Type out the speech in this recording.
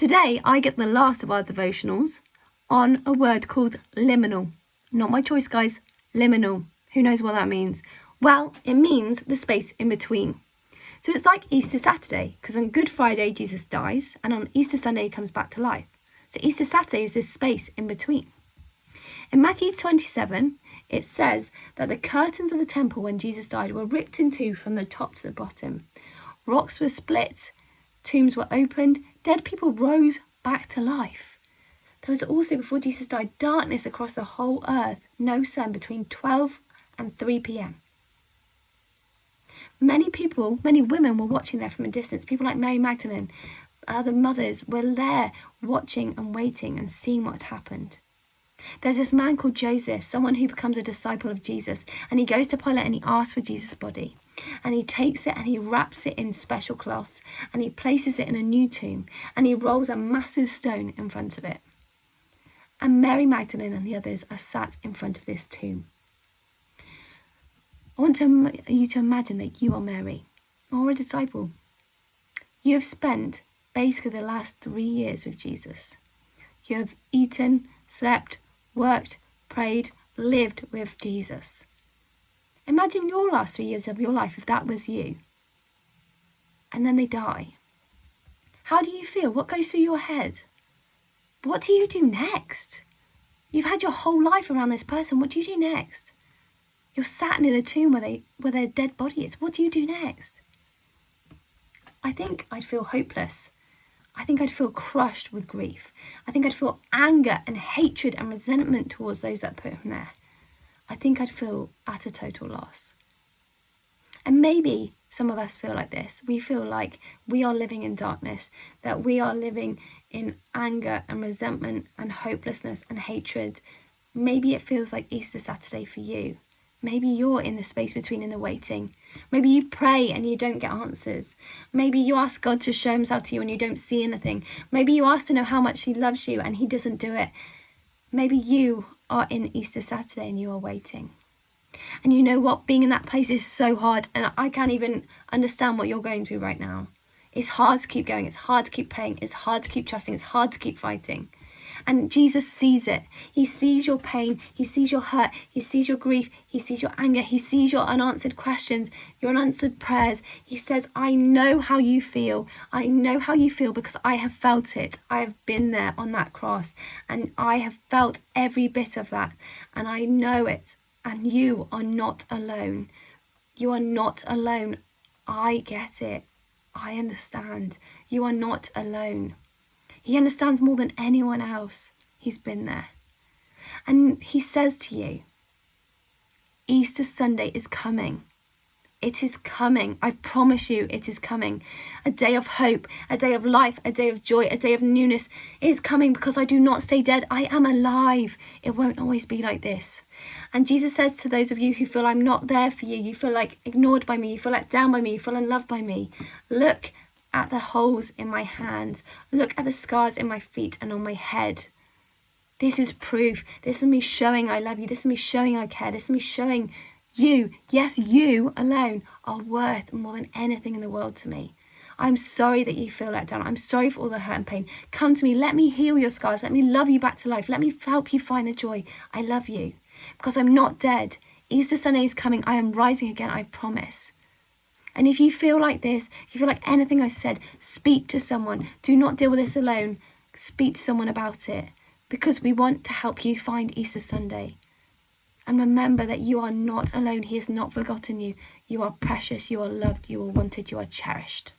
Today, I get the last of our devotionals on a word called liminal. Not my choice, guys. Liminal. Who knows what that means? Well, it means the space in between. So it's like Easter Saturday, because on Good Friday, Jesus dies, and on Easter Sunday, he comes back to life. So Easter Saturday is this space in between. In Matthew 27, it says that the curtains of the temple when Jesus died were ripped in two from the top to the bottom. Rocks were split, tombs were opened, dead people rose back to life. There was also, before Jesus died, darkness across the whole earth, no sun between 12 and 3 p.m. Many women were watching there from a distance. People like Mary Magdalene, other mothers were there watching and waiting and seeing what had happened. There's this man called Joseph, someone who becomes a disciple of Jesus, and he goes to Pilate and he asks for Jesus' body. And he takes it and he wraps it in special cloths and he places it in a new tomb and he rolls a massive stone in front of it. And Mary Magdalene and the others are sat in front of this tomb. I want you to imagine that you are Mary or a disciple. You have spent basically the last 3 years with Jesus. You have eaten, slept, worked, prayed, lived with Jesus. Imagine your last 3 years of your life if that was you. And then they die. How do you feel? What goes through your head? What do you do next? You've had your whole life around this person. What do you do next? You're sat near the tomb where their dead body is. What do you do next? I think I'd feel hopeless. I think I'd feel crushed with grief. I think I'd feel anger and hatred and resentment towards those that put him there. I think I'd feel at a total loss. And maybe some of us feel like this. We feel like we are living in darkness, that we are living in anger and resentment and hopelessness and hatred. Maybe it feels like Easter Saturday for you. Maybe you're in the space between in the waiting. Maybe you pray and you don't get answers. Maybe you ask God to show himself to you and you don't see anything. Maybe you ask to know how much he loves you and he doesn't do it. Maybe you are in Easter Saturday and you are waiting. And you know what? Being in that place is so hard, and I can't even understand what you're going through right now. It's hard to keep going. It's hard to keep praying. It's hard to keep trusting. It's hard to keep fighting. And Jesus sees it. He sees your pain. He sees your hurt. He sees your grief. He sees your anger. He sees your unanswered questions, your unanswered prayers. He says, I know how you feel. I know how you feel because I have felt it. I have been there on that cross and I have felt every bit of that. And I know it. And you are not alone. You are not alone. I get it. I understand. You are not alone. He understands more than anyone else. He's been there. And he says to you, Easter Sunday is coming. It is coming. I promise you it is coming. A day of hope, a day of life, a day of joy, a day of newness. It is coming because I do not stay dead. I am alive. It won't always be like this. And Jesus says to those of you who feel I'm not there for you, you feel like ignored by me, you feel let down by me, you feel unloved by me, look at the holes in my hands. Look at the scars in my feet and on my head. This is proof. This is me showing I love you. This is me showing I care. This is me showing you, yes, you alone are worth more than anything in the world to me. I'm sorry that you feel let down. I'm sorry for all the hurt and pain. Come to me. Let me heal your scars. Let me love you back to life. Let me help you find the joy. I love you because I'm not dead. Easter Sunday is coming. I am rising again. I promise. And if you feel like this, if you feel like anything I said, speak to someone. Do not deal with this alone. Speak to someone about it because we want to help you find Easter Sunday. And remember that you are not alone. He has not forgotten you. You are precious. You are loved. You are wanted. You are cherished.